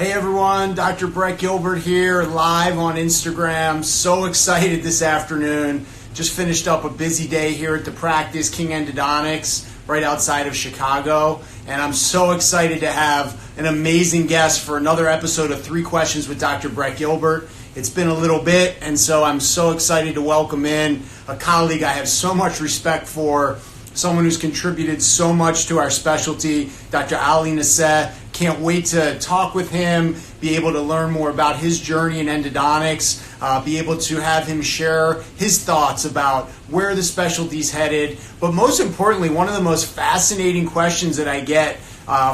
Hey everyone, Dr. Brett Gilbert here, live on Instagram. So excited this afternoon. Just finished up a busy day here at the practice, King Endodontics, right outside of Chicago. And I'm so excited to have an amazing guest for another episode of 3 Questions with Dr. Brett Gilbert. It's been a little bit, and so I'm so excited to welcome in a colleague I have so much respect for, someone who's contributed so much to our specialty, Dr. Ali Nasseh. Can't wait to talk with him, be able to learn more about his journey in endodontics, be able to have him share his thoughts about where the specialty's headed. But most importantly, one of the most fascinating questions that I get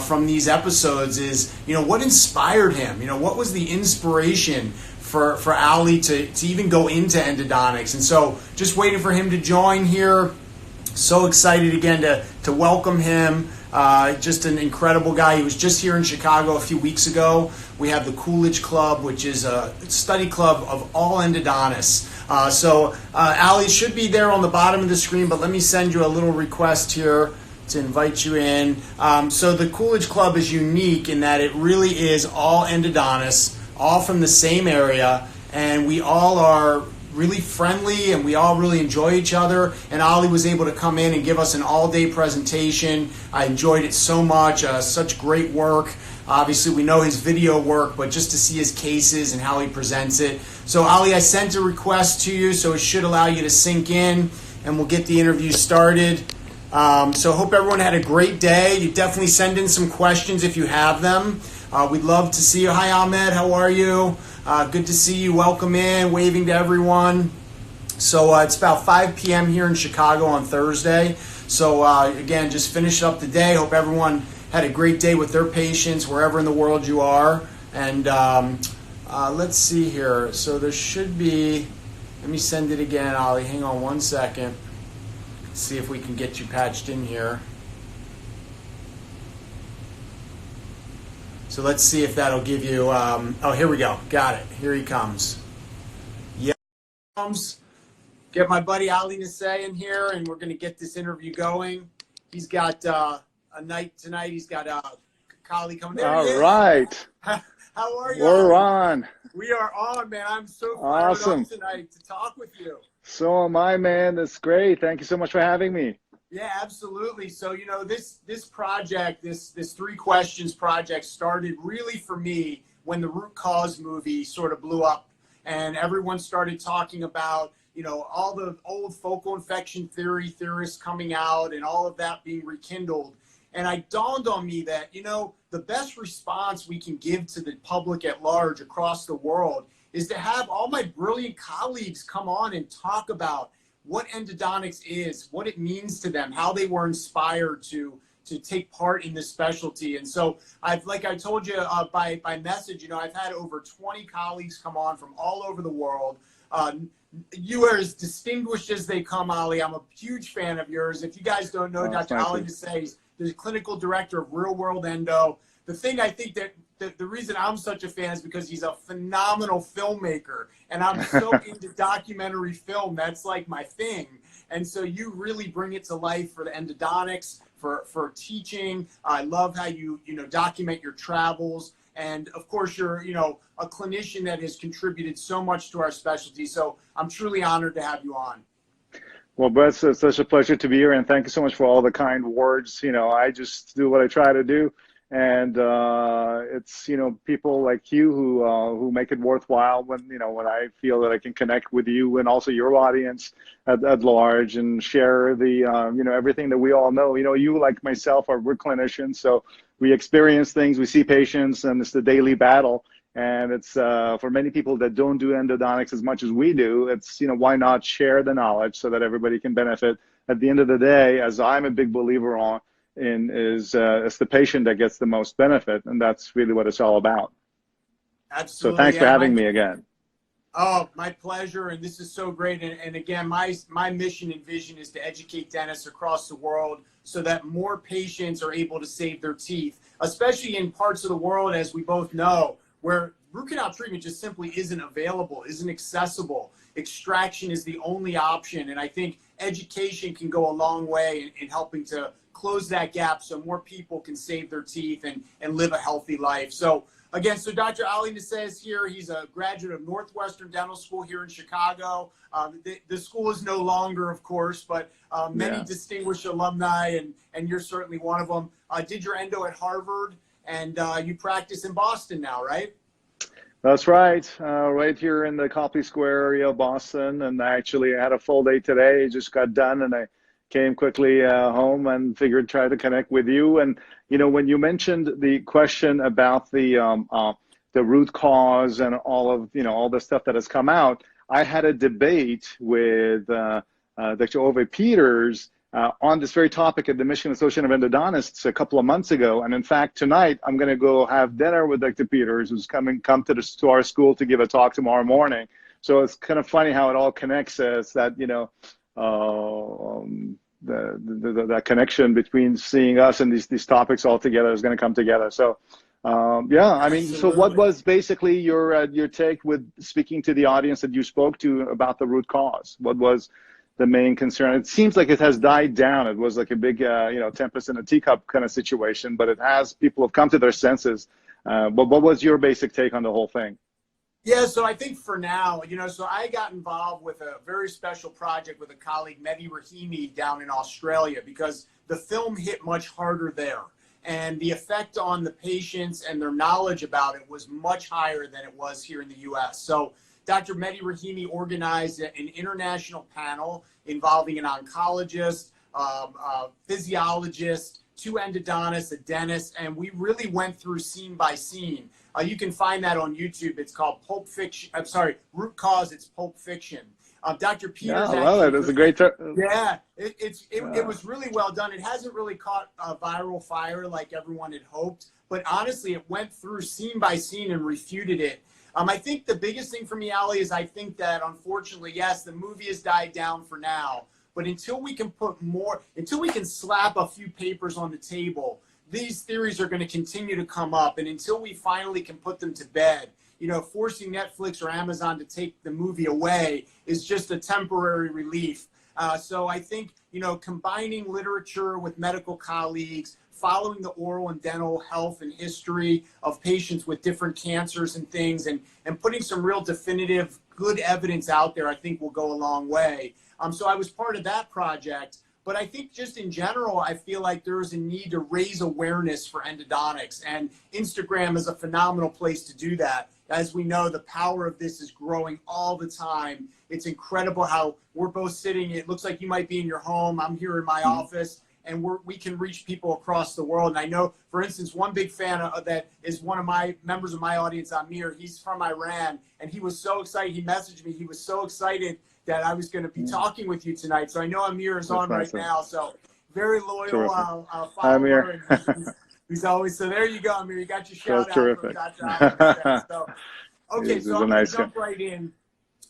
from these episodes is, what inspired him? What was the inspiration for Ali to even go into endodontics? And so just waiting for him to join here. So excited again to welcome him. Just an incredible guy. He was just here in Chicago a few weeks ago. We have the Coolidge Club, which is a study club of all endodontists. Ali should be there on the bottom of the screen, but let me send you a little request here to invite you in. So the Coolidge Club is unique in that it really is all endodontists, all from the same area, and we all are really friendly and we all really enjoy each other. And Ali was able to come in and give us an all-day presentation. I enjoyed it so much, such great work. Obviously we know his video work, but just to see his cases and how he presents it. So Ali, I sent a request to you, so it should allow you to sink in and we'll get the interview started. So hope everyone had a great day. You definitely send in some questions if you have them. We'd love to see you. Hi Ahmed, how are you? Good to see you. Welcome in, waving to everyone. So it's about 5 p.m. here in Chicago on Thursday. So again, just finished up the day. Hope everyone had a great day with their patients wherever in the world you are. And let's see here. So there should be, let me send it again, Ali. Hang on one second. Let's see if we can get you patched in here. So let's see if that'll give you, oh, here we go. Got it. Here he comes. Yeah, comes. Get my buddy Ali Nasseh in here, and we're going to get this interview going. He's got a night tonight. He's got a colleague coming. There All right. How are you? We're on. We are on, man. I'm so fired up tonight to talk with you. So am I, man. That's great. Thank you so much for having me. Yeah, absolutely. So, this project, this 3 Questions project started really for me when the Root Cause movie sort of blew up and everyone started talking about, all the old focal infection theorists coming out and all of that being rekindled. And it dawned on me that, the best response we can give to the public at large across the world is to have all my brilliant colleagues come on and talk about what endodontics is, what it means to them, how they were inspired to take part in this specialty. And so like I told you by message, I've had over 20 colleagues come on from all over the world. You are as distinguished as they come, Ali. I'm a huge fan of yours. If you guys don't know, Dr. Ali Nasseh is the clinical director of Real World Endo. The thing I think that the reason I'm such a fan is because he's a phenomenal filmmaker, and I'm so into documentary film. That's like my thing. And so you really bring it to life for the endodontics, for teaching. I love how you document your travels. And of course, you're a clinician that has contributed so much to our specialty. So I'm truly honored to have you on. Well, Brett, it's such a pleasure to be here, and thank you so much for all the kind words. I just do what I try to do. And it's people like you who make it worthwhile when when I feel that I can connect with you and also your audience at large and share the everything that we all know. You like myself we're clinicians, so we experience things, we see patients, and it's the daily battle. And it's for many people that don't do endodontics as much as we do, it's why not share the knowledge so that everybody can benefit. At the end of the day, as I'm a big believer is it's the patient that gets the most benefit, and that's really what it's all about. Absolutely. So thanks for having me again. Oh, my pleasure, and this is so great. And again, my mission and vision is to educate dentists across the world so that more patients are able to save their teeth, especially in parts of the world, as we both know, where root canal treatment just simply isn't available, isn't accessible. Extraction is the only option, and I think education can go a long way in helping to close that gap so more people can save their teeth and live a healthy life. So Again, so Dr. Ali Nasseh is here. He's a graduate of Northwestern Dental School here in Chicago. The school is no longer, of course, but many distinguished alumni, and you're certainly one of them. Did your endo at Harvard, and you practice in Boston now, right? That's right. Right here in the Copley Square area of Boston. And actually, I had a full day today. Just got done, and I came quickly home and figured try to connect with you. And you know, when you mentioned the question about the root cause and all of all the stuff that has come out, I had a debate with Dr. Ove Peters on this very topic at the Michigan Association of Endodontists a couple of months ago. And in fact, tonight I'm going to go have dinner with Dr. Peters, who's come to our school to give a talk tomorrow morning. So it's kind of funny how it all connects us, that that connection between seeing us and these topics all together is going to come together. So yeah, I mean, so what was basically your take with speaking to the audience that you spoke to about the root cause? What was the main concern? It seems like it has died down. It was like a big tempest in a teacup kind of situation, but people have come to their senses. But what was your basic take on the whole thing? Yeah, so I think for now, so I got involved with a very special project with a colleague, Mehdi Rahimi, down in Australia, because the film hit much harder there. And the effect on the patients and their knowledge about it was much higher than it was here in the U.S. So Dr. Mehdi Rahimi organized an international panel involving an oncologist, physiologist, 2 endodontists, a dentist, and we really went through scene by scene. You can find that on YouTube. It's called Pulp Fiction. I'm sorry, Root Cause. It's Pulp Fiction. Dr. Peters. Yeah, I love it. It's a great term. Yeah, it was really well done. It hasn't really caught viral fire like everyone had hoped, but honestly, it went through scene by scene and refuted it. I think the biggest thing for me, Ali, is I think that unfortunately, yes, the movie has died down for now, but until we can until we can slap a few papers on the table, these theories are going to continue to come up. And until we finally can put them to bed, forcing Netflix or Amazon to take the movie away is just a temporary relief. So I think, combining literature with medical colleagues, following the oral and dental health and history of patients with different cancers and things, and putting some real definitive good evidence out there, I think will go a long way. So I was part of that project. But I think just in general, I feel like there is a need to raise awareness for endodontics. And Instagram is a phenomenal place to do that. As we know, the power of this is growing all the time. It's incredible how we're both sitting. It looks like you might be in your home. I'm here in my office, and we can reach people across the world. And I know, for instance, one big fan of that is one of my members of my audience, Amir. He's from Iran, and he was so excited. He messaged me. He was so excited that I was going to be talking with you tonight. So I know Amir is on right now. So very loyal follower. And he's always, so there you go, Amir. You got your shout out from Dr. Ali. So, okay, so I'm going to jump right in.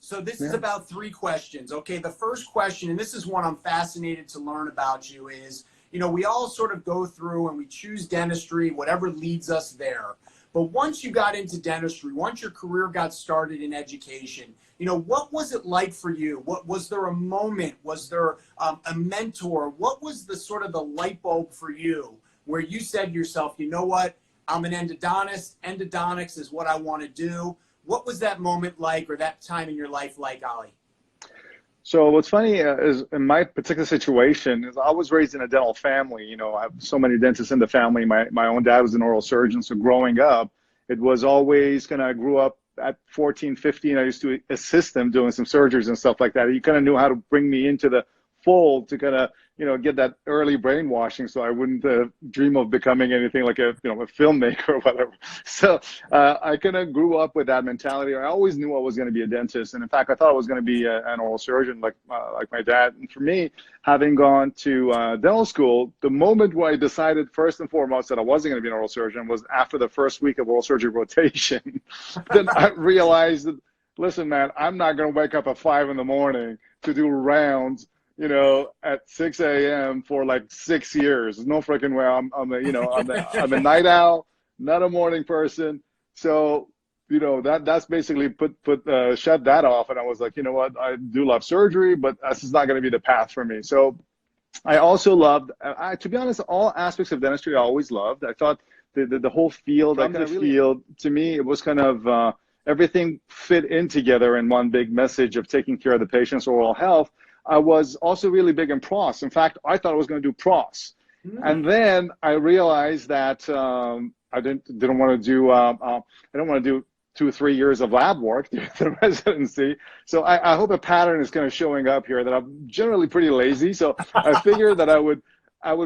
So this is about 3 questions. Okay, the first question, and this is one I'm fascinated to learn about you, is, we all sort of go through and we choose dentistry, whatever leads us there. But once you got into dentistry, once your career got started in education, what was it like for you? What was there a moment? Was there a mentor? What was the sort of the light bulb for you where you said to yourself, you know what, I'm an endodontist. Endodontics is what I want to do. What was that moment like, or that time in your life like, Ali? So what's funny is in my particular situation is I was raised in a dental family. I have so many dentists in the family. My own dad was an oral surgeon. So growing up, it was always I grew up at 14, 15. I used to assist them doing some surgeries and stuff like that. He kind of knew how to bring me into the fold to kind of, get that early brainwashing so I wouldn't dream of becoming anything like a filmmaker or whatever. So I kind of grew up with that mentality. I always knew I was going to be a dentist. And in fact, I thought I was going to be an oral surgeon like my dad. And for me, having gone to dental school, the moment where I decided first and foremost that I wasn't going to be an oral surgeon was after the first week of oral surgery rotation. Then I realized that, listen, man, I'm not going to wake up at 5 in the morning to do rounds at 6 a.m. for like 6 years. There's no freaking way. I'm a night owl, not a morning person. So, that's basically shut that off. And I was like, you know what? I do love surgery, but this is not going to be the path for me. So I also loved, to be honest, all aspects of dentistry I always loved. I thought the whole field, that kind of field, to me, it was kind of everything fit in together in one big message of taking care of the patient's oral health. I was also really big in pros. In fact, I thought I was going to do pros. And then I realized that I didn't want to do I don't want to do 2 or 3 years of lab work, the residency. So I hope a pattern is kind of showing up here that I'm generally pretty lazy. So I figured that I would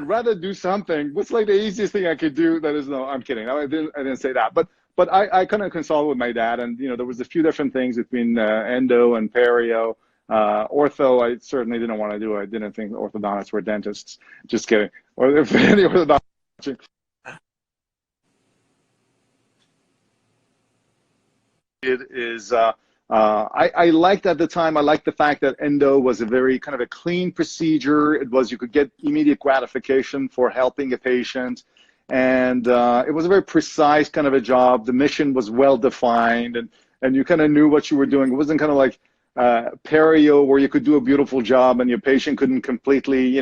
rather do something. What's like the easiest thing I could do? That is, no, I'm kidding. I didn't say that. But I kind of consulted with my dad, and there was a few different things between endo and perio. Ortho, I certainly didn't want to do. I didn't think orthodontists were dentists. Just kidding. Or if any orthodontists. It is, I liked at the time, I liked the fact that endo was a very kind of a clean procedure. It was, you could get immediate gratification for helping a patient. And it was a very precise kind of a job. The mission was well defined, and you kind of knew what you were doing. It wasn't kind of like perio where you could do a beautiful job and your patient couldn't completely,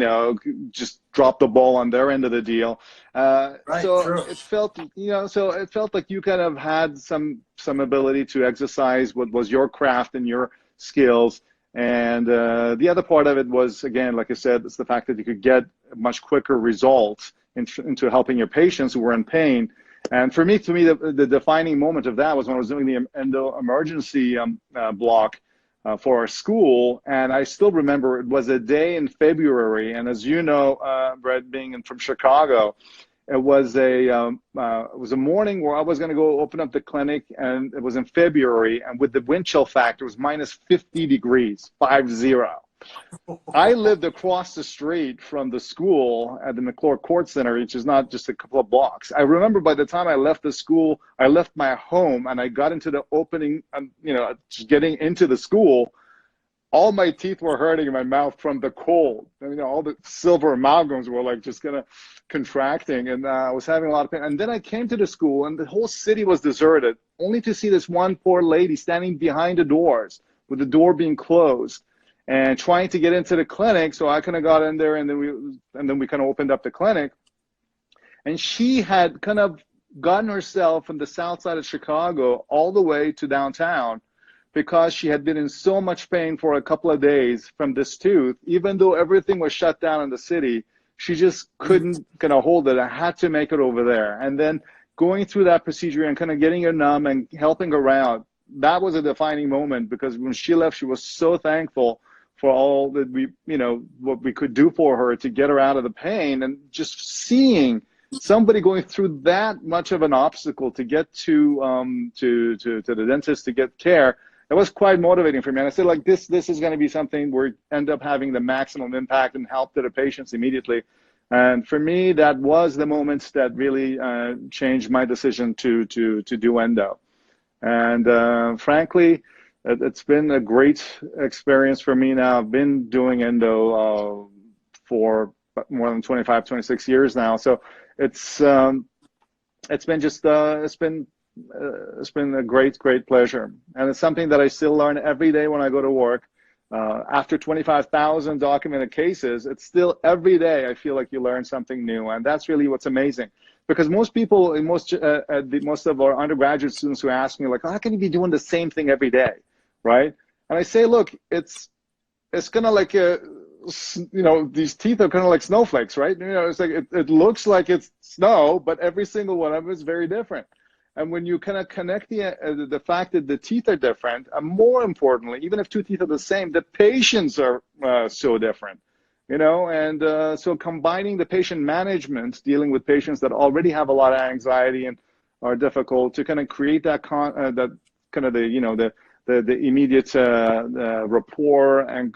just drop the ball on their end of the deal. It felt, it felt like you kind of had some ability to exercise what was your craft and your skills. And the other part of it was, again, like I said, it's the fact that you could get much quicker results into helping your patients who were in pain. And for me, the defining moment of that was when I was doing the endo emergency block for our school. And I still remember it was a day in February. And as you know, Brett, being from Chicago, it was a morning where I was going to go open up the clinic, and it was in February. And with the wind chill factor, it was minus 50 degrees, 50. I lived across the street from the school at the McClure Court Center, which is not just a couple of blocks. I remember by the time I left the school, I left my home and I got into the opening, just getting into the school, all my teeth were hurting in my mouth from the cold. All the silver amalgams were like just kind of contracting, and I was having a lot of pain. And then I came to the school and the whole city was deserted, only to see this one poor lady standing behind the doors with the door being closed and trying to get into the clinic. So I kind of got in there, and then we kind of opened up the clinic. And she had kind of gotten herself from the south side of Chicago all the way to downtown because she had been in so much pain for a couple of days from this tooth. Even though everything was shut down in the city, she just couldn't kind of hold it. I had to make it over there. And then going through that procedure and kind of getting her numb and helping her out, that was a defining moment, because when she left, she was so thankful for all that what we could do for her to get her out of the pain. And just seeing somebody going through that much of an obstacle to get to the dentist to get care, that was quite motivating for me. And I said, like, this is going to be something where we end up having the maximum impact and help to the patients immediately. And for me, that was the moments that really changed my decision to do endo. And frankly, it's been a great experience for me now. I've been doing endo for more than 25, 26 years now. So it's been just it's been a great pleasure, and it's something that I still learn every day when I go to work. After 25,000 documented cases, it's still every day I feel like you learn something new, and that's really what's amazing. Because most people, most of our undergraduate students who ask me, like, how can you be doing the same thing every day, right? And I say, look, it's kind of like these teeth are kind of like snowflakes, right? It's like it looks like it's snow, but every single one of them is very different. And when you kind of connect the fact that the teeth are different, and more importantly, even if two teeth are the same, the patients are so different, and so combining the patient management, dealing with patients that already have a lot of anxiety and are difficult, to kind of create that the immediate rapport and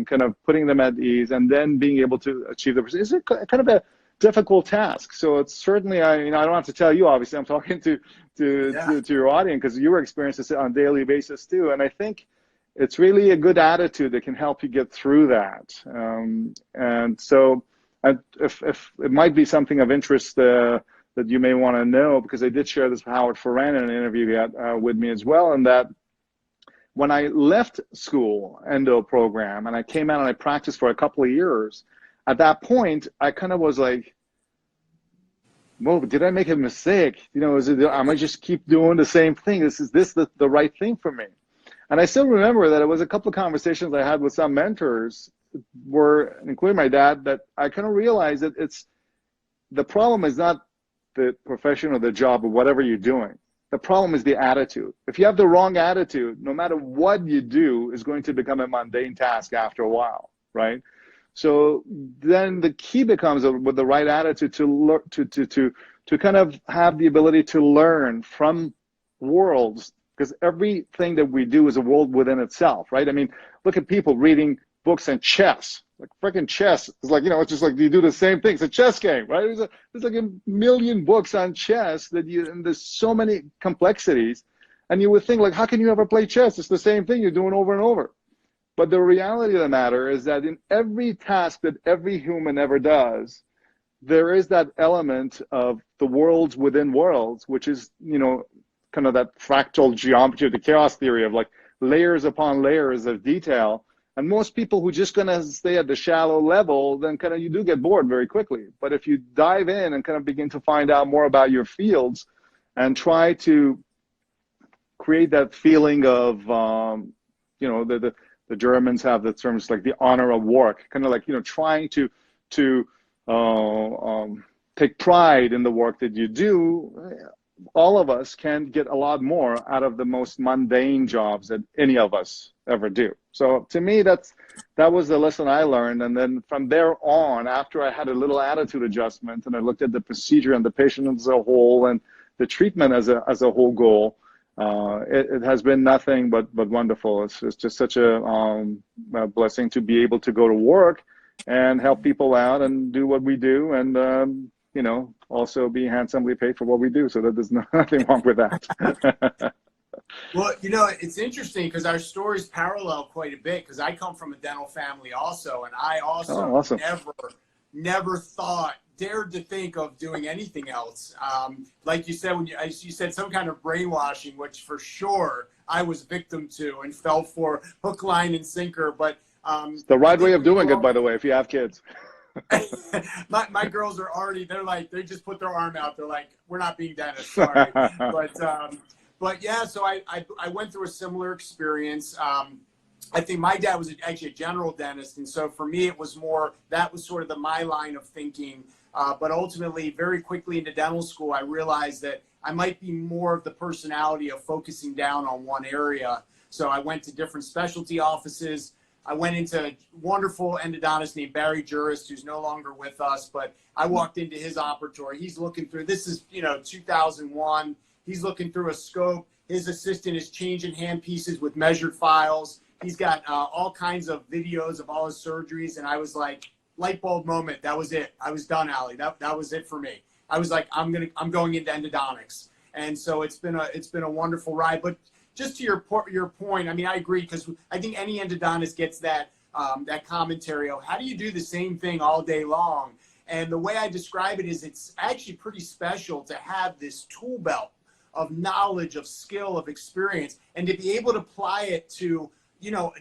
kind of putting them at ease, and then being able to achieve the is kind of a difficult task. So it's certainly, I don't have to tell you, obviously, I'm talking to your audience, because you experience this on a daily basis too. And I think it's really a good attitude that can help you get through that. And so if it might be something of interest that you may want to know, because I did share this with Howard Ferran in an interview he had with me as well, and that when I left school, endo program, and I came out and I practiced for a couple of years, at that point, I kind of was like, well, did I make a mistake? You know, am I just keep doing the same thing? Is this the right thing for me? And I still remember that it was a couple of conversations I had with some mentors, were including my dad, that I kind of realized that the problem is not the profession or the job or whatever you're doing. The problem is the attitude. If you have the wrong attitude, no matter what you do, is going to become a mundane task after a while, right? So then the key becomes, with the right attitude, to kind of have the ability to learn from worlds, because everything that we do is a world within itself, right? I mean, look at people reading books on chess. Like freaking chess is like, you know, it's just like you do the same thing. It's a chess game, right? There's like a million books on chess and there's so many complexities. And you would think, like, how can you ever play chess? It's the same thing you're doing over and over. But the reality of the matter is that in every task that every human ever does, there is that element of the worlds within worlds, which is, you know, kind of that fractal geometry of the chaos theory of like layers upon layers of detail. And most people who just gonna stay at the shallow level, then kind of you do get bored very quickly. But if you dive in and kind of begin to find out more about your fields and try to create that feeling of, you know, the Germans have the terms like the honor of work, kind of like, you know, trying to take pride in the work that you do. All of us can get a lot more out of the most mundane jobs that any of us ever do. So to me, that was the lesson I learned. And then from there on, after I had a little attitude adjustment and I looked at the procedure and the patient as a whole and the treatment as a whole goal, it has been nothing but wonderful. It's just such a blessing to be able to go to work and help people out and do what we do, and you know, also be handsomely paid for what we do. So that there's nothing wrong with that. Well, you know, it's interesting because our stories parallel quite a bit, because I come from a dental family also, and I also awesome. never dared to think of doing anything else. Like you said, you said some kind of brainwashing, which for sure I was victim to and fell for hook, line, and sinker. But it's the right way of doing it, by the way, if you have kids. my girls are already, they just put their arm out. They're like, we're not being dentists, sorry. But yeah, so I went through a similar experience. I think my dad was actually a general dentist, and so for me it was more, that was sort of my line of thinking. But ultimately, very quickly into dental school, I realized that I might be more of the personality of focusing down on one area. So I went to different specialty offices. I went into a wonderful endodontist named Barry Jurist, who's no longer with us, but I walked into his operatory. He's looking through, this is, 2001. He's looking through a scope. His assistant is changing hand pieces with measured files. He's got all kinds of videos of all his surgeries. And I was like, light bulb moment. That was it. I was done, Ali. That was it for me. I was like, I'm going into endodontics. And so it's been a wonderful ride. But just to your point, I mean, I agree, because I think any endodontist gets that commentary of, how do you do the same thing all day long? And the way I describe it is, it's actually pretty special to have this tool belt of knowledge, of skill, of experience, and to be able to apply it to,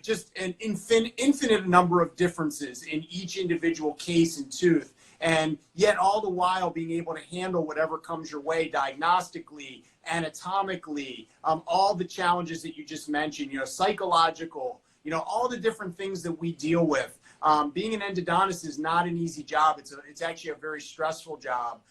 just an infinite number of differences in each individual case and tooth. And yet all the while being able to handle whatever comes your way diagnostically, anatomically, all the challenges that you just mentioned, psychological, all the different things that we deal with. Being an endodontist is not an easy job. It's actually a very stressful job.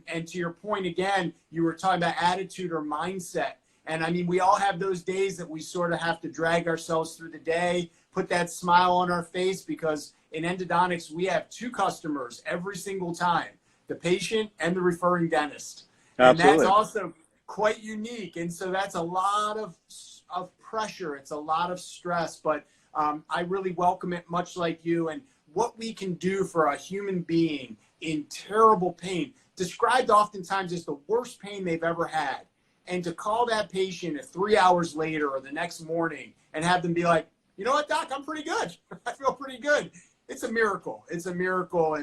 And to your point, again, you were talking about attitude or mindset. And I mean, we all have those days that we sort of have to drag ourselves through the day, put that smile on our face, because in endodontics, we have two customers every single time, the patient and the referring dentist. Absolutely. And that's also quite unique. And so that's a lot of pressure. It's a lot of stress, but I really welcome it, much like you. And what we can do for a human being in terrible pain, described oftentimes as the worst pain they've ever had. And to call that patient 3 hours later or the next morning and have them be like, you know what, doc, I'm pretty good. I feel pretty good. It's a miracle. It's a miracle.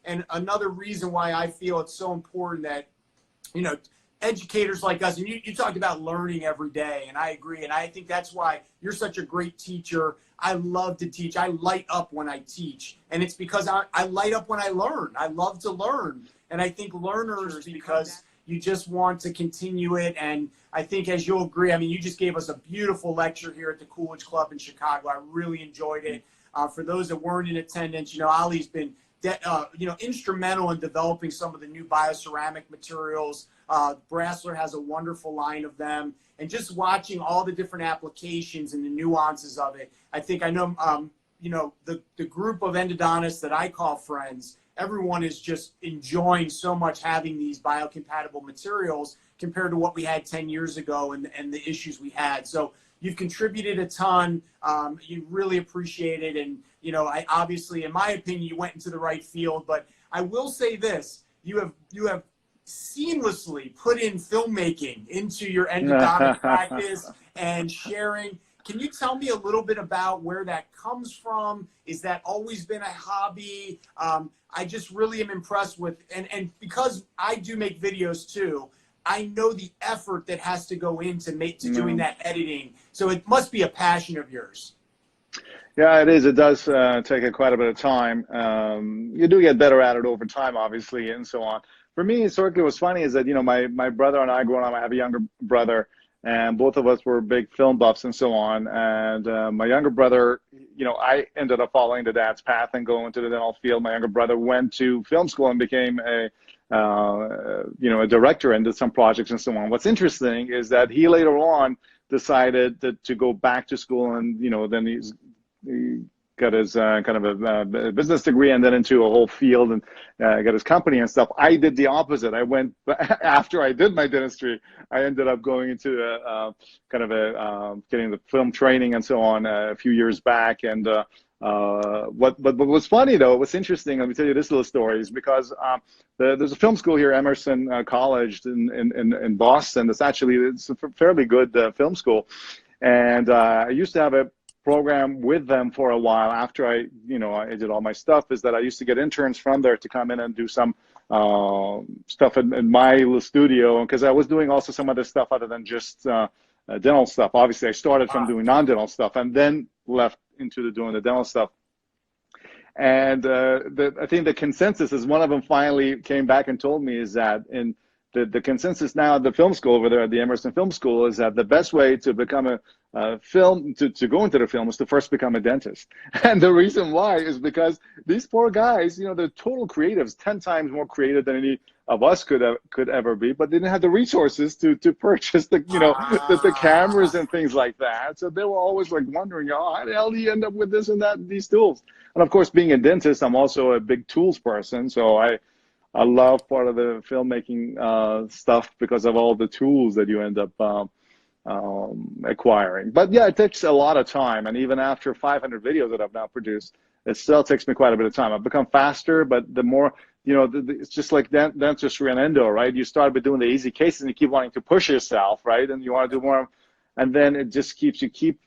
And another reason why I feel it's so important that, educators like us, and you talked about learning every day, and I agree. And I think that's why you're such a great teacher. I love to teach. I light up when I teach. And it's because I light up when I learn. I love to learn. And I think learners, because you just want to continue it. And I think, as you'll agree, I mean, you just gave us a beautiful lecture here at the Coolidge Club in Chicago. I really enjoyed it. For those that weren't in attendance, you know, Ali's been you know, instrumental in developing some of the new bioceramic materials. Brassler has a wonderful line of them, and just watching all the different applications and the nuances of it. I think I know, you know, the group of endodontists that I call friends, everyone is just enjoying so much having these biocompatible materials compared to what we had 10 years ago and the issues we had. So you've contributed a ton. You really appreciate it. And, you know, I obviously, in my opinion, you went into the right field. But I will say this, you have seamlessly put in filmmaking into your endodontic practice and sharing. Can you tell me a little bit about where that comes from? Is that always been a hobby? I just really am impressed with, and because I do make videos too, I know the effort that has to go into doing that editing. So it must be a passion of yours. Yeah, it is. It does take quite a bit of time. You do get better at it over time, obviously, and so on. For me, historically, what's funny is that, you know, my brother and I, growing up, I have a younger brother, and both of us were big film buffs and so on. And my younger brother, you know, I ended up following the dad's path and going to the dental field. My younger brother went to film school and became a you know, a director and did some projects and so on. What's interesting is that he later on decided to go back to school, and, you know, then he got his kind of a business degree and then into a whole field and got his company and stuff. I did the opposite. I went, after I did my dentistry, I ended up going into kind of getting the film training and so on a few years back. And what was funny though, what's interesting, let me tell you this little story, is because there's a film school here, Emerson College in Boston. It's a fairly good film school. And I used to have a program with them for a while after I did all my stuff, is that I used to get interns from there to come in and do some stuff in my little studio, because I was doing also some other stuff other than just dental stuff. Obviously, I started from doing non-dental stuff and then left into doing the dental stuff. And I think the consensus is, one of them finally came back and told me, is that in the consensus now at the film school over there at the Emerson Film School is that the best way to become to go into the film is to first become a dentist. And the reason why is because these poor guys, you know, they're total creatives, 10 times more creative than any of us could ever be, but they didn't have the resources to purchase the cameras and things like that. So they were always like wondering, oh, how the hell do you end up with this and that, these tools? And of course, being a dentist, I'm also a big tools person. So I love part of the filmmaking stuff because of all the tools that you end up acquiring. But yeah, it takes a lot of time. And even after 500 videos that I've now produced, it still takes me quite a bit of time. I've become faster, but the more, you know, it's just like dentistry and endo, right? You start by doing the easy cases and you keep wanting to push yourself, right? And you want to do more. And then it just keeps, you keep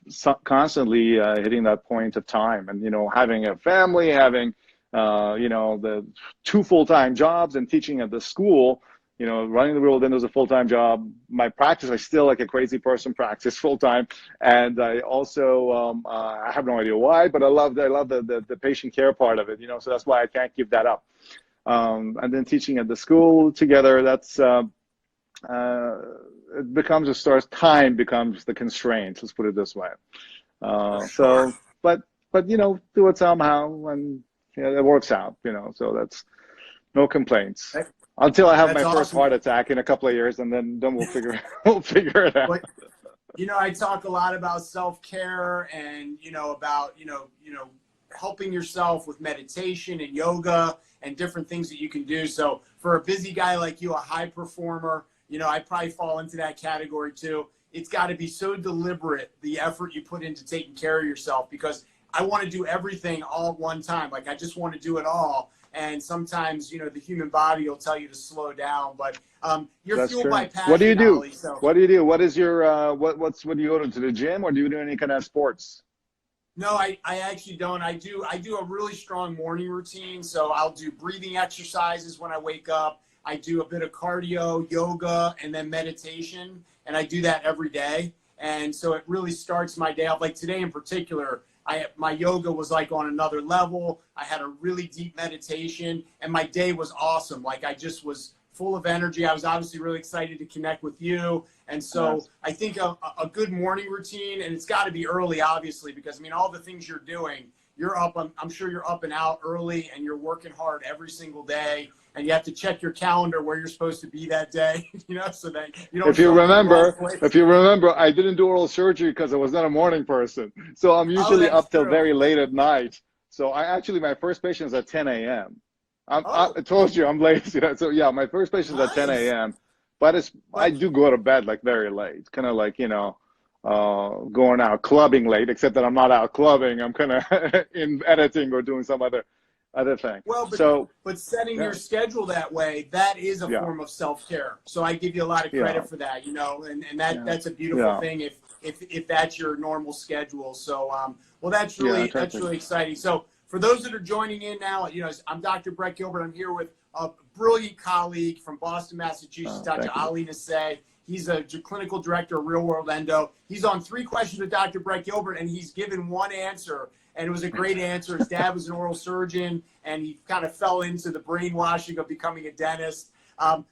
constantly hitting that point of time. And, you know, having a family, having, you know, the 2 full-time jobs and teaching at the school, you know, running the rural dentist is a full-time job. My practice, I still, like a crazy person, practice full-time. And I also, I have no idea why, but I love the patient care part of it, you know, so that's why I can't give that up. And then teaching at the school together, that's, it becomes a source, time becomes the constraint, let's put it this way. So, but, you know, do it somehow, and yeah, it works out, you know, so that's no complaints. Until I have my first heart attack in a couple of years, and then we'll figure it out. But, you know, I talk a lot about self-care and, you know, about, you know, helping yourself with meditation and yoga and different things that you can do. So for a busy guy like you, a high performer, you know, I probably fall into that category too. It's got to be so deliberate, the effort you put into taking care of yourself, because I want to do everything all at one time. Like, I just want to do it all. And sometimes, you know, the human body will tell you to slow down. But you're That's fueled true. by passion. What do you do? Ali, so. What do you do? What is your what do you go to the gym, or do you do any kind of sports? No, I actually don't. I do a really strong morning routine. So I'll do breathing exercises when I wake up. I do a bit of cardio, yoga, and then meditation. And I do that every day. And so it really starts my day off. Like today in particular, my yoga was like on another level. I had a really deep meditation, and my day was awesome. Like I just was full of energy. I was obviously really excited to connect with you. And so I think a good morning routine, and it's got to be early, obviously, because I mean, all the things you're doing, you're up, I'm sure you're up and out early, and you're working hard every single day, and you have to check your calendar where you're supposed to be that day, you know, so that you don't If you show up in the wrong remember, place. if you remember, I didn't do oral surgery because I was not a morning person. So I'm Oh, usually that's up till true. very late at night. So I actually, my first patient is at 10 a.m. Oh, I told you I'm lazy. So yeah, my first patient is at 10 nice. a.m. But I But do go to bed like very late, kind of like, you know, going out clubbing late, except that I'm not out clubbing. I'm kind of in editing or doing some other thing. Well, So but setting yeah, your schedule that way, that is a yeah, form of self-care. So I give you a lot of yeah, credit for that, you know, and yeah, that's a beautiful yeah, thing if that's your normal schedule. So well, yeah, that's exactly. really exciting. So for those that are joining in now, you know, I'm Dr. Brett Gilbert. I'm here with a brilliant colleague from Boston, Massachusetts, Dr. Thank you. Ali Nasseh. He's a clinical director of Real World Endo. He's on 3 questions with Dr. Brett Gilbert, and he's given 1 answer. And it was a great answer. His dad was an oral surgeon, and he kind of fell into the brainwashing of becoming a dentist.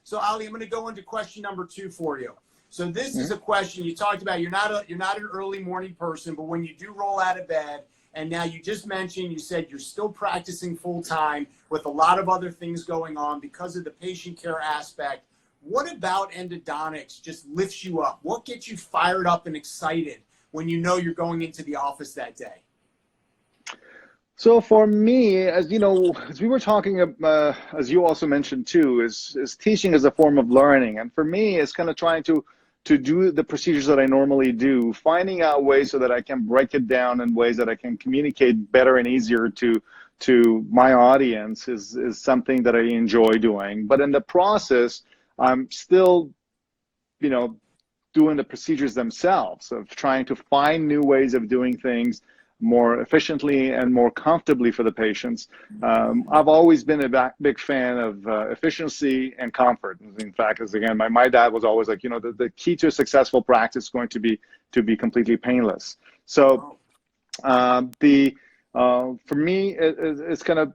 So Ali, I'm going to go into question number 2 for you. So this is a question you talked about. You're not an early morning person, but when you do roll out of bed, and now you just mentioned, you said you're still practicing full time with a lot of other things going on because of the patient care aspect. What about endodontics just lifts you up? What gets you fired up and excited when you know you're going into the office that day? So for me, as you know, as we were talking, as you also mentioned too, is teaching as a form of learning, and for me, it's kind of trying to do the procedures that I normally do, finding out ways so that I can break it down in ways that I can communicate better and easier to my audience is something that I enjoy doing. But in the process, I'm still, you know, doing the procedures themselves, of trying to find new ways of doing things more efficiently and more comfortably for the patients. I've always been a big fan of efficiency and comfort. In fact, as again, my dad was always like, you know, the key to a successful practice is going to be completely painless. So for me, it's kind of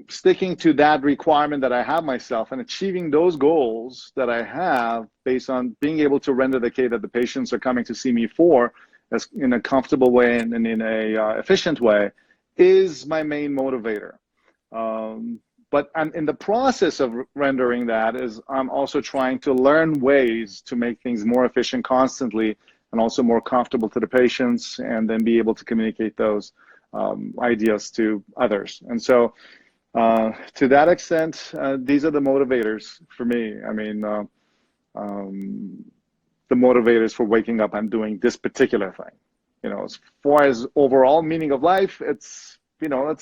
sticking to that requirement that I have myself and achieving those goals that I have based on being able to render the care that the patients are coming to see me for as in a comfortable way and in a efficient way is my main motivator. But I'm in the process of rendering that is I'm also trying to learn ways to make things more efficient constantly and also more comfortable to the patients, and then be able to communicate those ideas to others. And so to that extent, these are the motivators for me. I mean, the motivators for waking up and doing this particular thing. You know, as far as overall meaning of life, it's, you know,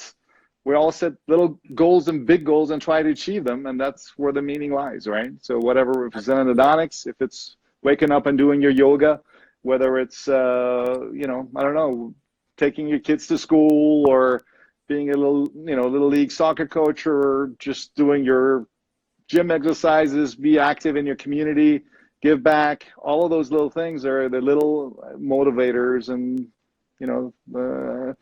we all set little goals and big goals and try to achieve them, and that's where the meaning lies, right? So whatever, if it's endodontics, if it's waking up and doing your yoga, whether it's, you know, I don't know, taking your kids to school, or being a little, you know, little league soccer coach, or just doing your gym exercises, be active in your community, give back. All of those little things are the little motivators, and, you know,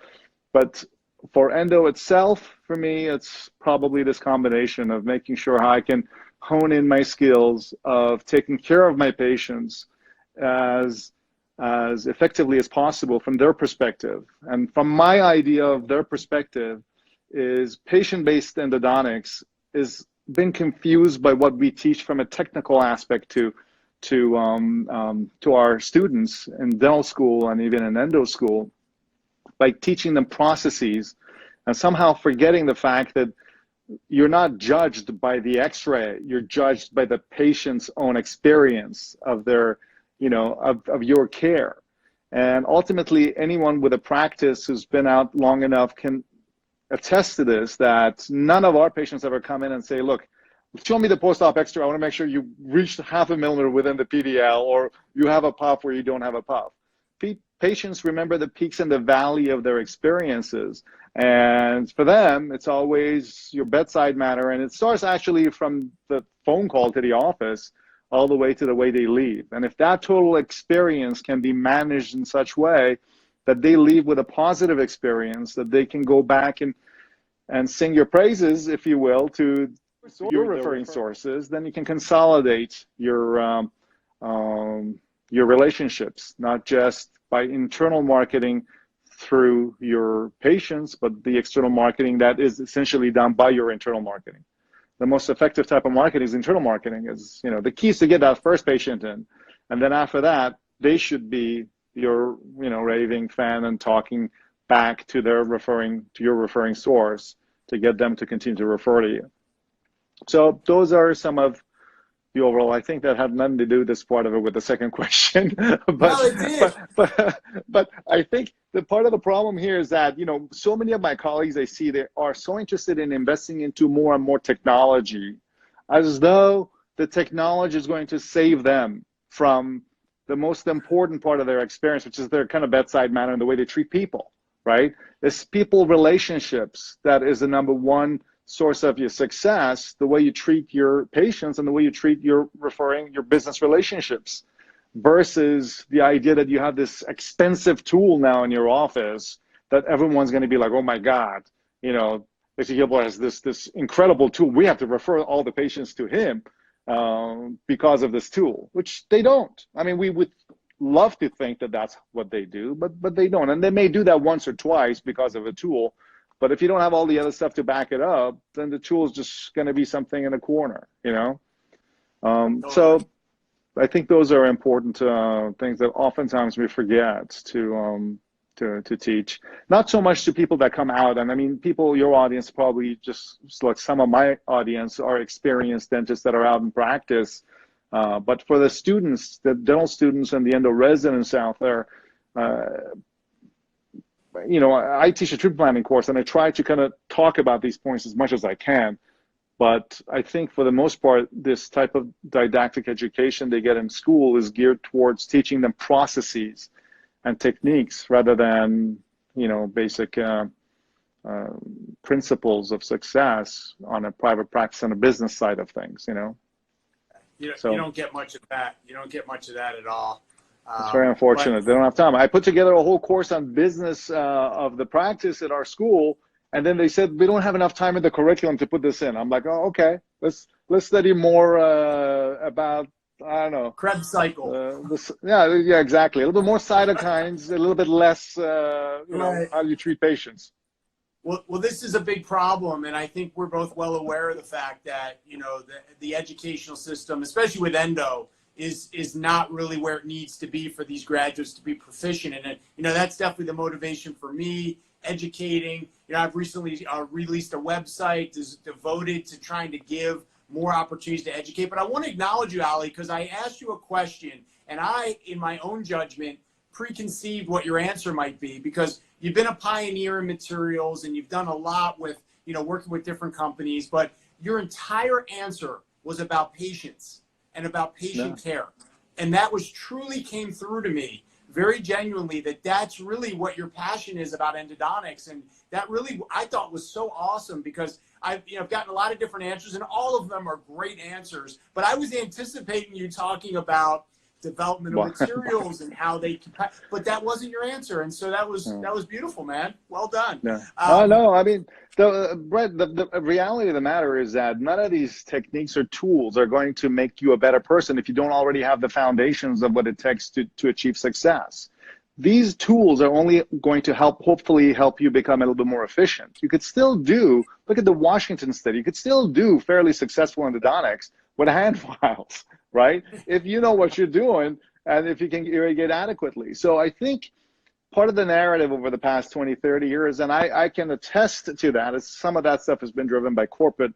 but for endo itself, for me, it's probably this combination of making sure how I can hone in my skills of taking care of my patients as effectively as possible from their perspective. And from my idea of their perspective is patient-based endodontics is been confused by what we teach from a technical aspect to our students in dental school and even in endo school, by teaching them processes and somehow forgetting the fact that you're not judged by the x-ray, you're judged by the patient's own experience of their, you know, of your care. And ultimately, anyone with a practice who's been out long enough can attest to this, that none of our patients ever come in and say, look, show me the post-op X-ray. I want to make sure you reached 0.5 millimeter within the PDL, or you have a puff where you don't have a puff. Patients remember the peaks and the valley of their experiences. And for them, it's always your bedside manner. And it starts actually from the phone call to the office all the way to the way they leave. And if that total experience can be managed in such way that they leave with a positive experience, that they can go back and sing your praises, if you will, to your referring sources, then you can consolidate your relationships, not just by internal marketing through your patients, but the external marketing that is essentially done by your internal marketing. The most effective type of marketing is internal marketing. Is, you know, the key is to get that first patient in, and then after that, they should be your, you know, raving fan and talking back to your referring source to get them to continue to refer to you. So those are some of the overall. I think that had nothing to do this part of it with the second question, but, No, it did. but I think the part of the problem here is that, you know, so many of my colleagues I see, they are so interested in investing into more and more technology, as though the technology is going to save them from the most important part of their experience, which is their kind of bedside manner and the way they treat people, right? It's people relationships that is the number one source of your success, the way you treat your patients and the way you treat your business relationships, versus the idea that you have this expensive tool now in your office that everyone's going to be like, oh my God, you know, Mr. Gilbert has this incredible tool. We have to refer all the patients to him because of this tool, which they don't. I mean, we would love to think that that's what they do, but they don't. And they may do that once or twice because of a tool. But if you don't have all the other stuff to back it up, then the tool is just going to be something in a corner, you know? So I think those are important things that oftentimes we forget to teach. Not so much to people that come out. And I mean, people, your audience probably just like some of my audience are experienced dentists that are out in practice. But for the students, the dental students and the endo residents out there, you know, I teach a treatment planning course and I try to kind of talk about these points as much as I can. But I think for the most part, this type of didactic education they get in school is geared towards teaching them processes and techniques rather than, you know, basic principles of success on a private practice and a business side of things, you know. You don't get much of that. You don't get much of that at all. It's very unfortunate. They don't have time. I put together a whole course on business of the practice at our school, and then they said we don't have enough time in the curriculum to put this in. I'm like, oh, okay. Let's study more about, I don't know, Krebs cycle. Yeah, exactly. A little bit more cytokines, a little bit less, you know, how you treat patients. Well, this is a big problem, and I think we're both well aware of the fact that, you know, the educational system, especially with endo, is not really where it needs to be for these graduates to be proficient in it. You know, that's definitely the motivation for me, educating. You know, I've recently released a website devoted to trying to give more opportunities to educate. But I want to acknowledge you, Ali, because I asked you a question, and I, in my own judgment, preconceived what your answer might be, because you've been a pioneer in materials and you've done a lot with, you know, working with different companies, but your entire answer was about patients and about patient care. And that truly came through to me very genuinely, that's really what your passion is about endodontics. And that really, I thought, was so awesome, because I've gotten a lot of different answers and all of them are great answers, but I was anticipating you talking about development of materials and how they can, but that wasn't your answer, and so that was beautiful, man. Well done. No, I mean, Brett, the reality of the matter is that none of these techniques or tools are going to make you a better person if you don't already have the foundations of what it takes to achieve success. These tools are only going to hopefully help you become a little bit more efficient. You could still look at the Washington study, you could still do fairly successful endodontics with hand files, right? If you know what you're doing and if you can irrigate adequately. So I think part of the narrative over the past 20, 30 years, and I can attest to that, is some of that stuff has been driven by corporate,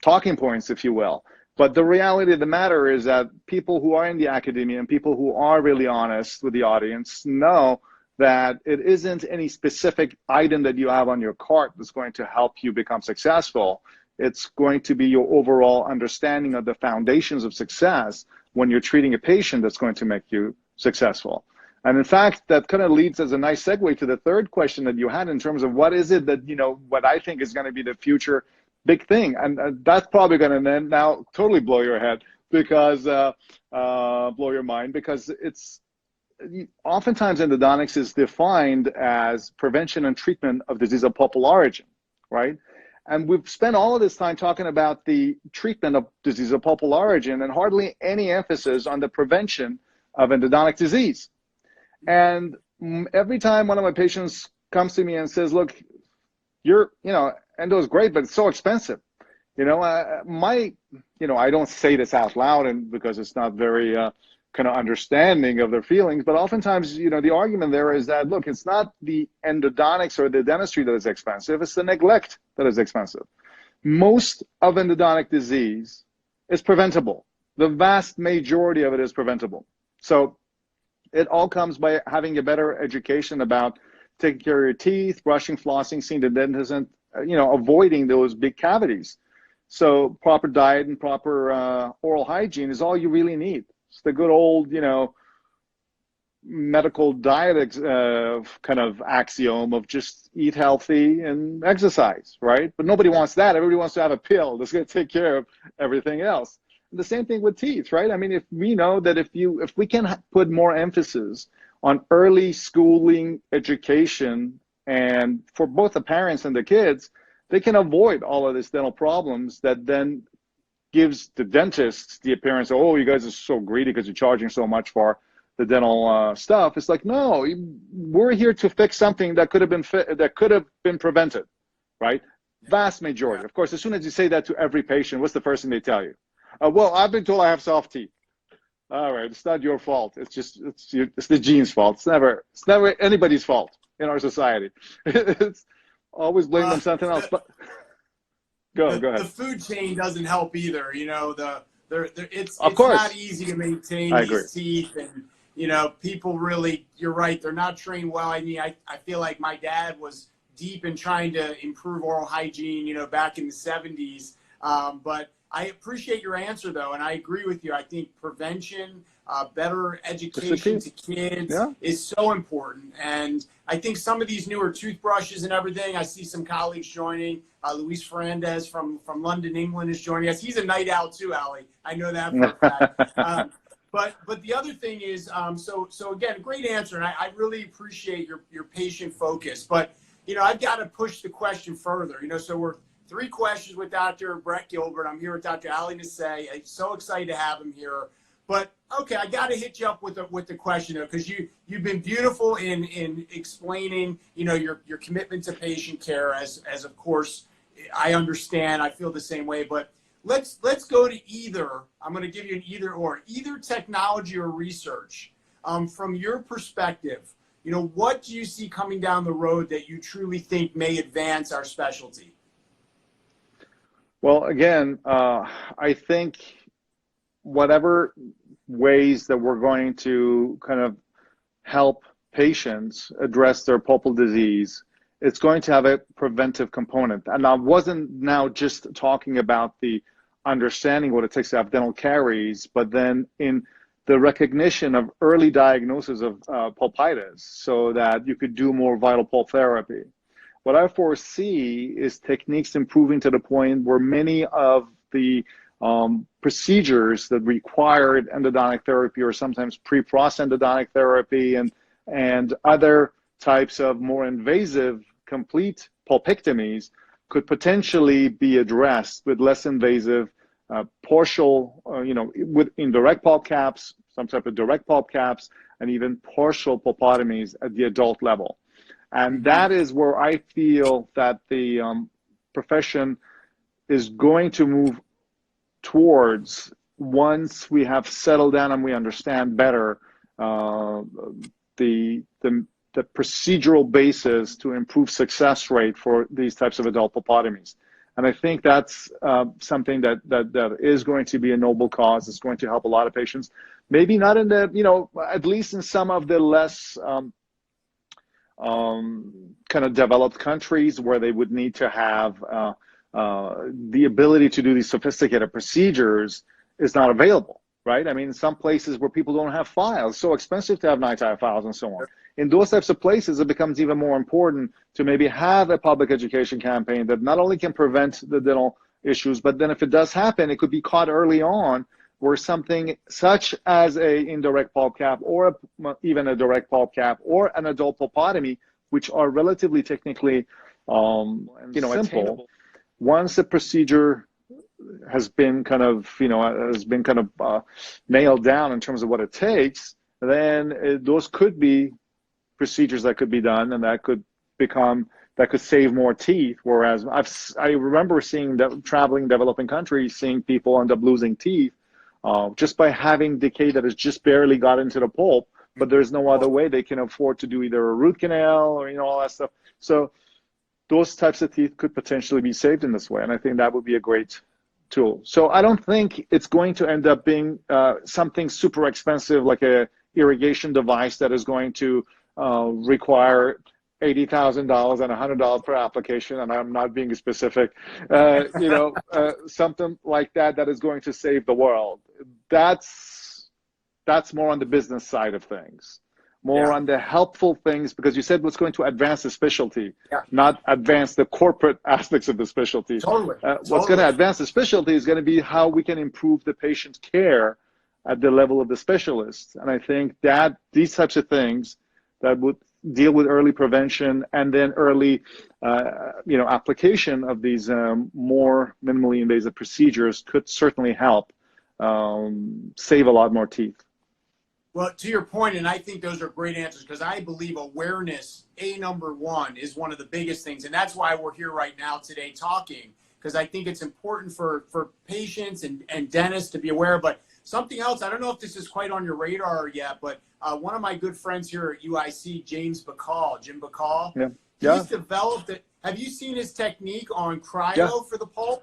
talking points, if you will. But the reality of the matter is that people who are in the academia and people who are really honest with the audience know that it isn't any specific item that you have on your cart that's going to help you become successful. It's going to be your overall understanding of the foundations of success when you're treating a patient that's going to make you successful. And in fact, that kind of leads as a nice segue to the third question that you had in terms of what is it that, what I think is going to be the future big thing. And that's probably going to now totally blow your head, because blow your mind, because oftentimes endodontics is defined as prevention and treatment of disease of pulpal origin, right? And we've spent all of this time talking about the treatment of disease of pulpal origin and hardly any emphasis on the prevention of endodontic disease. And every time one of my patients comes to me and says, look, endo is great, but it's so expensive. I don't say this out loud and because it's not very kind of understanding of their feelings, but oftentimes, the argument there is that, look, it's not the endodontics or the dentistry that is expensive, it's the neglect that is expensive. Most of endodontic disease is preventable. The vast majority of it is preventable. So it all comes by having a better education about taking care of your teeth, brushing, flossing, seeing the dentist, and avoiding those big cavities. So proper diet and proper oral hygiene is all you really need. It's the good old, medical diet kind of axiom of just eat healthy and exercise, right? But nobody wants that. Everybody wants to have a pill that's going to take care of everything else. And the same thing with teeth, right? I mean, if we know that if we can put more emphasis on early schooling education, and for both the parents and the kids, they can avoid all of these dental problems that then gives the dentists the appearance of, oh, you guys are so greedy because you're charging so much for the dental stuff. It's like, no, we're here to fix something that could have been prevented, right? Vast majority. Of course, as soon as you say that to every patient, what's the first thing they tell you? Well, I've been told I have soft teeth. All right, it's not your fault. It's the gene's fault. It's never anybody's fault in our society. It's always blame on something else. But go ahead. The food chain doesn't help either. It's not easy to maintain these teeth, and people really. You're right. They're not trained well. I mean, I feel like my dad was deep in trying to improve oral hygiene. Back in the '70s, but. I appreciate your answer, though, and I agree with you. I think prevention, better education to kids is so important. And I think some of these newer toothbrushes and everything, I see some colleagues joining. Luis Fernandez from London, England is joining us. He's a night owl too, Ali. I know that for a fact. But the other thing is, so again, great answer, and I really appreciate your patient focus. But, I've got to push the question further. So we're 3 questions with Dr. Brett Gilbert. I'm here with Dr. Ali Nasseh. I'm so excited to have him here. But okay, I got to hit you up with the question though, because you've been beautiful in explaining, your commitment to patient care as of course I understand. I feel the same way. But let's go to either. I'm going to give you an either technology or research. From your perspective, what do you see coming down the road that you truly think may advance our specialty? Well, again, I think whatever ways that we're going to kind of help patients address their pulpal disease, it's going to have a preventive component. And I wasn't now just talking about the understanding what it takes to have dental caries, but then in the recognition of early diagnosis of pulpitis so that you could do more vital pulp therapy. What I foresee is techniques improving to the point where many of the procedures that required endodontic therapy or sometimes pre-processed endodontic therapy and other types of more invasive complete pulpectomies could potentially be addressed with less invasive partial, with indirect pulp caps, some type of direct pulp caps, and even partial pulpotomies at the adult level. And that is where I feel that the profession is going to move towards once we have settled down and we understand better the procedural basis to improve success rate for these types of adult pulpotomies. And I think that's something that is going to be a noble cause. It's going to help a lot of patients. Maybe not in the, at least in some of the less kind of developed countries where they would need to have the ability to do these sophisticated procedures is not available, right? I mean, some places where people don't have files, so expensive to have NITI files and so on. In those types of places, it becomes even more important to maybe have a public education campaign that not only can prevent the dental issues, but then if it does happen, it could be caught early on where something such as a indirect pulp cap or even a direct pulp cap or an adult pulpotomy, which are relatively technically simple, attainable. Once a procedure has been kind of nailed down in terms of what it takes, then those could be procedures that could be done, and that could save more teeth. Whereas I remember seeing that traveling developing countries, seeing people end up losing teeth just by having decay that has just barely got into the pulp, but there's no other way they can afford to do either a root canal or all that stuff. So those types of teeth could potentially be saved in this way, and I think that would be a great tool. So I don't think it's going to end up being something super expensive like a irrigation device that is going to require $80,000 and $100 per application, and I'm not being specific. Something like that is going to save the world. That's more on the business side of things, more on the helpful things, because you said what's going to advance the specialty, not advance the corporate aspects of the specialty. Totally. What's going to advance the specialty is going to be how we can improve the patient's care at the level of the specialist. And I think that these types of things that would deal with early prevention and then early application of these more minimally invasive procedures could certainly help save a lot more teeth. Well, to your point, and I think those are great answers, because I believe awareness, number one, is one of the biggest things. And that's why we're here right now today talking, because I think it's important for patients and dentists to be aware. But something else, I don't know if this is quite on your radar yet, but one of my good friends here at UIC, Jim Bacall, he's developed it. Have you seen his technique on cryo for the pulp?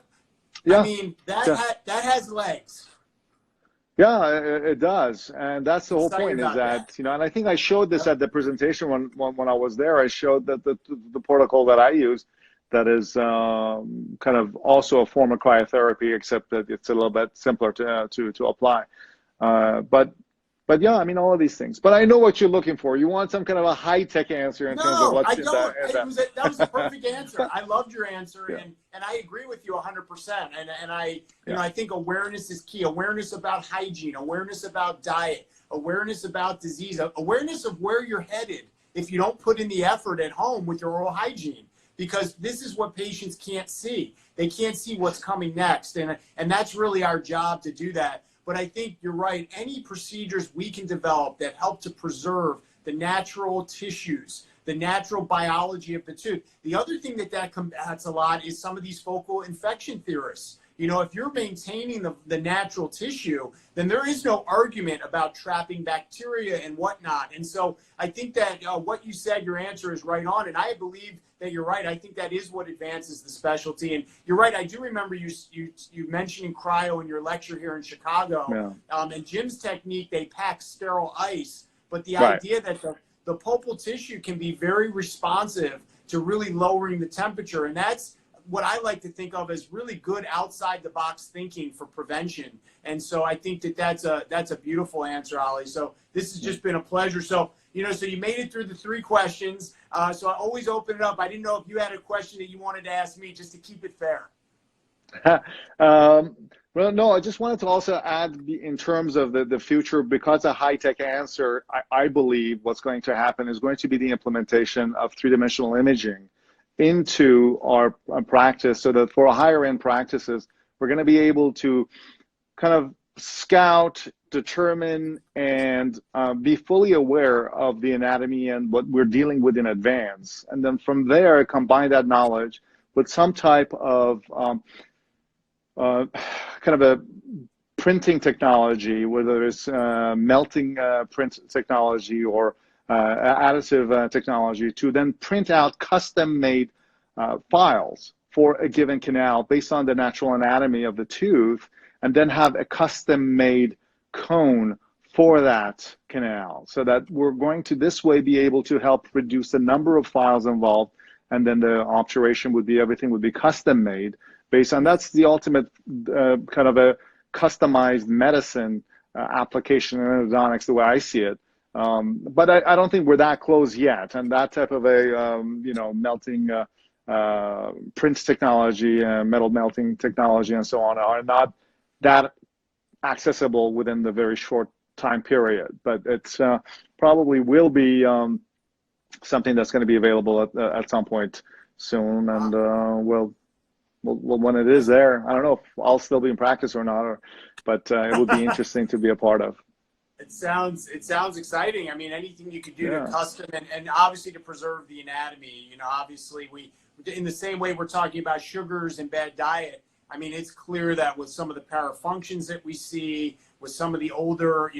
Yeah. I mean, that has legs. Yeah, it does, and that's the whole point. Is that and I think I showed this at the presentation when I was there. I showed that the protocol that I use, that is kind of also a form of cryotherapy, except that it's a little bit simpler to apply. But yeah, I mean, all of these things. But I know what you're looking for. You want some kind of a high-tech answer in terms of what's in that. That was a perfect answer. I loved your answer, and I agree with you 100%. And I think awareness is key. Awareness about hygiene, awareness about diet, awareness about disease, awareness of where you're headed if you don't put in the effort at home with your oral hygiene. Because this is what patients can't see. They can't see what's coming next, and that's really our job to do that. But I think you're right. Any procedures we can develop that help to preserve the natural tissues, the natural biology of the tooth. The other thing that combats a lot is some of these focal infection theorists. If you're maintaining the natural tissue, then there is no argument about trapping bacteria and whatnot. And so I think that what you said, your answer is right on. And I believe that you're right. I think that is what advances the specialty. And you're right. I do remember you mentioning cryo in your lecture here in Chicago. Yeah. And Jim's technique, they pack sterile ice. But the idea that the pulpal tissue can be very responsive to really lowering the temperature. And that's what I like to think of as really good outside the box thinking for prevention. And so I think that's a beautiful answer, Ali. So this has just been a pleasure. So, so you made it through the 3 questions. So I always open it up. I didn't know if you had a question that you wanted to ask me, just to keep it fair. Well, no, I just wanted to also add in terms of the future, because a high-tech answer, I believe what's going to happen is going to be the implementation of 3-dimensional imaging into our practice, so that for higher end practices, we're going to be able to kind of scout, determine, and be fully aware of the anatomy and what we're dealing with in advance. And then from there, combine that knowledge with some type of kind of a printing technology, whether it's melting print technology or additive technology, to then print out custom-made files for a given canal based on the natural anatomy of the tooth, and then have a custom-made cone for that canal, so that we're going to this way be able to help reduce the number of files involved, and then the obturation would be, everything would be custom-made based on, that's the ultimate kind of a customized medicine application in endodontics, the way I see it. But I don't think we're that close yet, and that type of a melting print technology, metal melting technology, and so on, are not that accessible within the very short time period. But it's probably will be something that's going to be available at some point soon, and well, when it is there, I don't know if I'll still be in practice or not, but it would be interesting to be a part of. It sounds exciting. I mean, anything you could do Yeah. to custom and obviously to preserve the anatomy. You know, obviously we, in the same way we're talking about sugars and bad diet. I mean, it's clear that with some of the parafunctions that we see, with some of the older,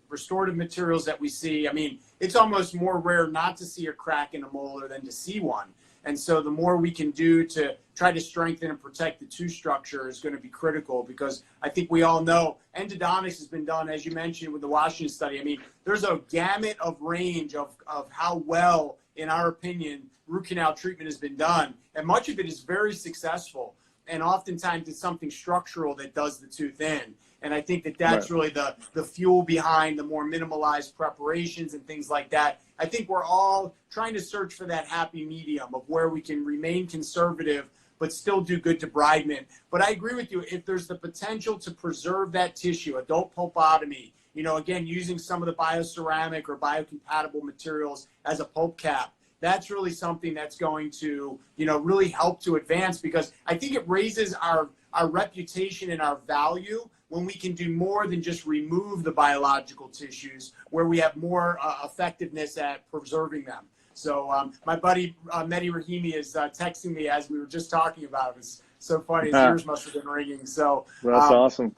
restorative materials that we see, I mean, it's almost more rare not to see a crack in a molar than to see one. And so the more we can do to try to strengthen and protect the tooth structure is going to be critical, because I think we all know endodontics has been done, as you mentioned, with the Washington study. I mean, there's a gamut of range of how well, in our opinion, root canal treatment has been done. And much of it is very successful. And oftentimes it's something structural that does the tooth in. And I think that that's really the fuel behind the more minimalized preparations and things like that. I think we're all trying to search for that happy medium of where we can remain conservative but still do good debridement. But I agree with you, if there's the potential to preserve that tissue, adult pulpotomy, again, using some of the bioceramic or biocompatible materials as a pulp cap, that's really something that's going to, really help to advance, because I think it raises our reputation and our value when we can do more than just remove the biological tissues, where we have more effectiveness at preserving them. So my buddy Mehdi Rahimi is texting me as we were just talking about it. It's so funny. His ears must have been ringing. So that's awesome.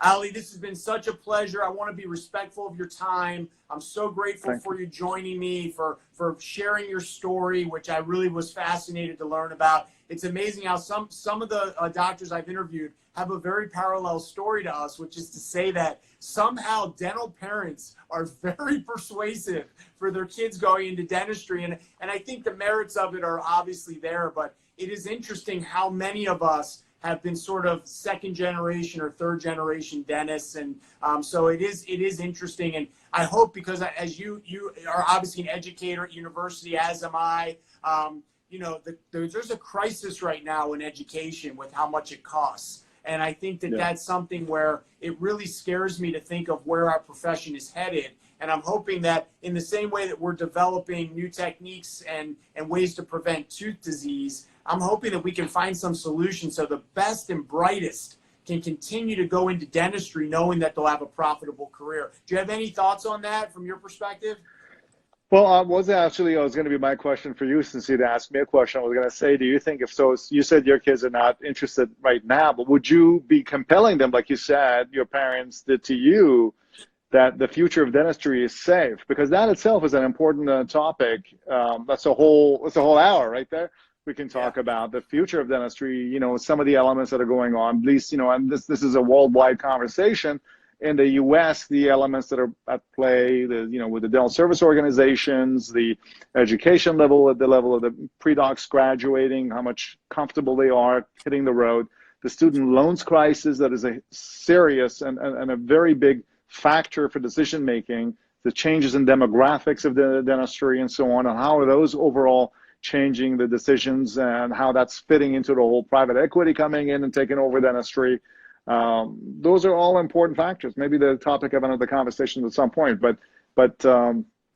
Ali, this has been such a pleasure. I want to be respectful of your time. I'm so grateful for you joining me, for sharing your story, which I really was fascinated to learn about. It's amazing how some of the doctors I've interviewed have a very parallel story to us, which is to say that somehow dental parents are very persuasive for their kids going into dentistry. And I think the merits of it are obviously there, but it is interesting how many of us have been sort of second generation or third generation dentists. And so it is interesting. And I hope, because as you are obviously an educator at university, as am I, there's a crisis right now in education with how much it costs. And I think that that's something where it really scares me to think of where our profession is headed. And I'm hoping that in the same way that we're developing new techniques and ways to prevent tooth disease, I'm hoping that we can find some solution so the best and brightest can continue to go into dentistry knowing that they'll have a profitable career. Do you have any thoughts on that from your perspective? Well, was actually, was going to be my question for you, since you'd asked me a question. I was going to say, do you think, if so, you said your kids are not interested right now, but would you be compelling them, like you said, your parents did to you, that the future of dentistry is safe? Because that itself is an important topic. That's a whole hour right there. We can talk about the future of dentistry, some of the elements that are going on, at least, and this is a worldwide conversation. In the U.S., the elements that are at play, with the dental service organizations, the education level, at the level of the pre-docs graduating, how much comfortable they are hitting the road, the student loans crisis that is a serious and a very big factor for decision making, the changes in demographics of the dentistry and so on, and how are those overall changing the decisions, and how that's fitting into the whole private equity coming in and taking over dentistry. Those are all important factors. Maybe the topic of another conversation at some point. But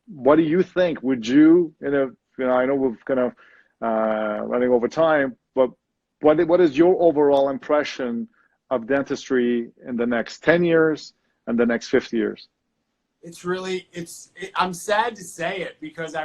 what do you think? Would you, I know we're kind of running over time, but what is your overall impression of dentistry in the next 10 years and the next 50 years? I'm sad to say it, because I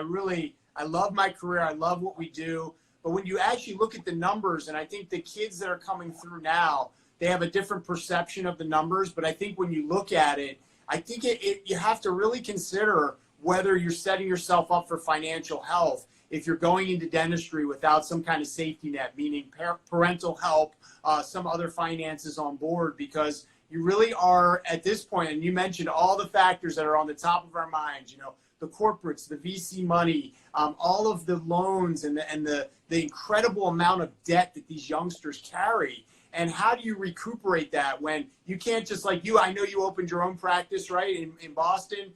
love my career. I love what we do. But when you actually look at the numbers, and I think the kids that are coming through now, they have a different perception of the numbers. But I think when you look at it, I think you have to really consider whether you're setting yourself up for financial health if you're going into dentistry without some kind of safety net, meaning parental help, some other finances on board, because you really are at this point, and you mentioned all the factors that are on the top of our minds, the corporates, the VC money, all of the loans and the incredible amount of debt that these youngsters carry. And how do you recuperate that when you can't just, like you, I know you opened your own practice, right, in Boston.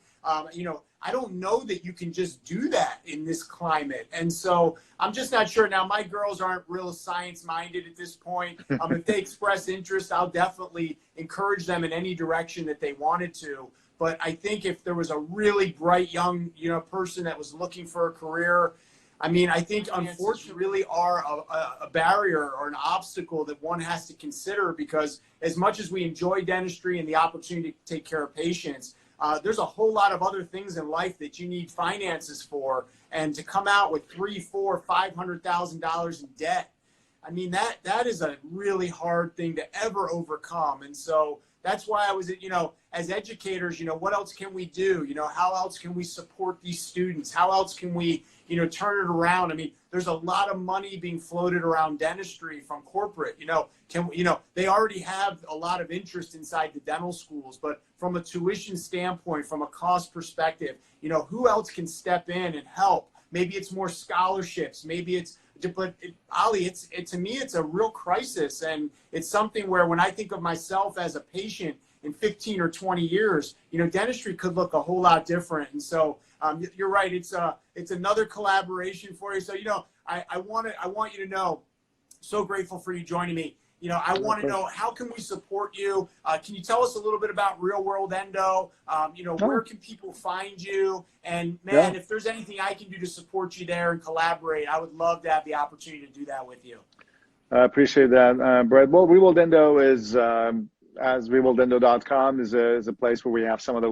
You know, I don't know that you can just do that in this climate. And so I'm just not sure. Now, my girls aren't real science minded at this point. If they express interest, I'll definitely encourage them in any direction that they wanted to. But I think if there was a really bright young, you know, person that was looking for a career, I mean, I think unfortunately really are a barrier or an obstacle that one has to consider, because as much as we enjoy dentistry and the opportunity to take care of patients, there's a whole lot of other things in life that you need finances for, and to come out with $300,000, $400,000, $500,000 in debt, I mean, that is a really hard thing to ever overcome. And so that's why I was, you know, as educators, you know, what else can we do? You know, how else can we support these students? How else can we, you know, turn it around? I mean, there's a lot of money being floated around dentistry from corporate. You know, they already have a lot of interest inside the dental schools, but from a tuition standpoint, from a cost perspective, you know, who else can step in and help? Maybe it's more scholarships. Maybe it's, but Ali, to me, it's a real crisis. And it's something where when I think of myself as a patient in 15 or 20 years, you know, dentistry could look a whole lot different. And so you're right. It's another collaboration for you. So, you know, I want you to know, so grateful for you joining me. You know, I want to know, how can we support you? Can you tell us a little bit about Real World Endo? You know, where can people find you? And man, if there's anything I can do to support you there and collaborate, I would love to have the opportunity to do that with you. I appreciate that, Brett. Well, Real World Endo is, as realworldendo.com is a place where we have some of the,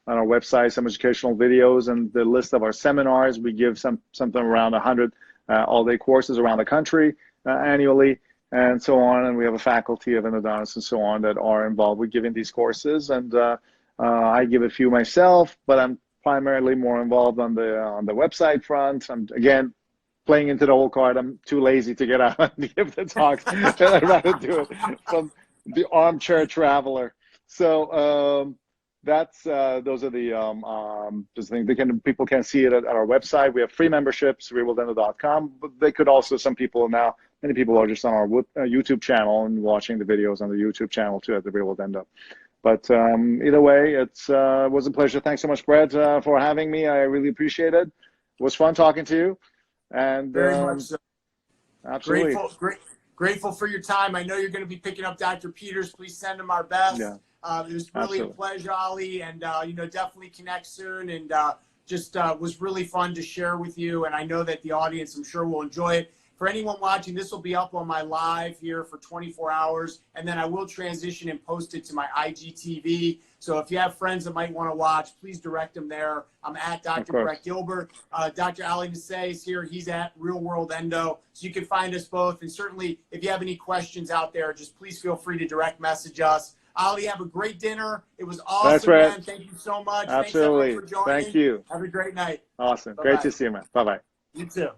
on our website, some educational videos and the list of our seminars. We give something around 100 all-day courses around the country annually, and so on. And we have a faculty of endodontists and so on that are involved with giving these courses. And I give a few myself, but I'm primarily more involved on the website front. I'm, again, playing into the whole card. I'm too lazy to get out and give the talk. I'd rather do it from the armchair traveler. So that's those are the just things. People can see it at our website. We have free memberships, realworldendo.com. But they could also, some people now, many people are just on our YouTube channel and watching the videos on the YouTube channel too at the Real World Endo. But either way, it was a pleasure. Thanks so much, Brett, for having me. I really appreciate it. It was fun talking to you. And very much so. Absolutely. Grateful for your time. I know you're going to be picking up Dr. Peters. Please send him our best. Yeah. It was really a pleasure, Ali, and you know, definitely connect soon. And just was really fun to share with you. And I know that the audience, I'm sure, will enjoy it. For anyone watching, this will be up on my live here for 24 hours, and then I will transition and post it to my IGTV. So if you have friends that might want to watch, please direct them there. I'm at Dr. Brett Gilbert. Dr. Ali Nasseh is here. He's at Real World Endo. So you can find us both. And certainly, if you have any questions out there, just please feel free to direct message us. Ali, have a great dinner. It was awesome, man. Thank you so much. Absolutely. Thanks, everyone, for joining. Thank you. Have a great night. Awesome. Bye-bye. Great to see you, man. Bye-bye. You too.